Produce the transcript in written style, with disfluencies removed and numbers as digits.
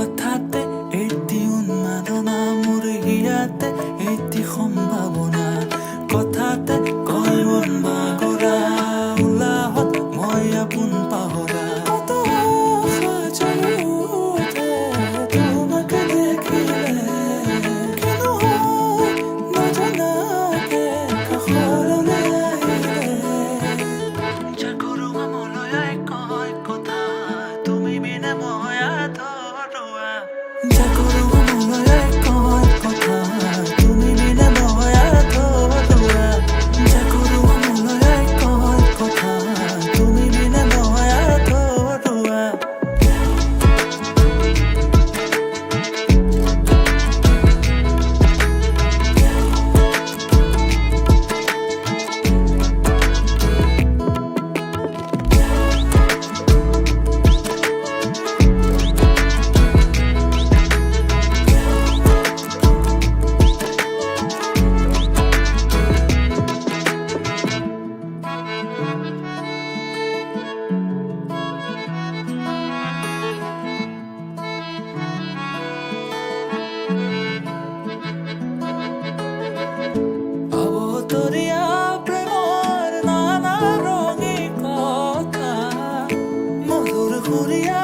হঠাতে এটি উন্মাদনা মোৰ হিয়াতে এটি সম্ভাৱনা কথাতে কয় মন বাগৰা উলাহত মই আপোন পাহৰা কত আশা জয়তে তোমাকে দেখিলে কেন হয় নজনাকে কাষৰলৈ আহিলে জাগৰো মনলৈ কয় কথা তুমি বিনে মই আধৰুৱা জাগৰো মনলৈ কয় কথা তুমি বিনে মই আধৰুৱা জাগৰো মনলৈ কয় কথা তুমি বিনে মই আধৰুৱা অবতৰীয়া প্ৰেমৰ নানা ৰঙী কথা মধুৰ সুৰীয়া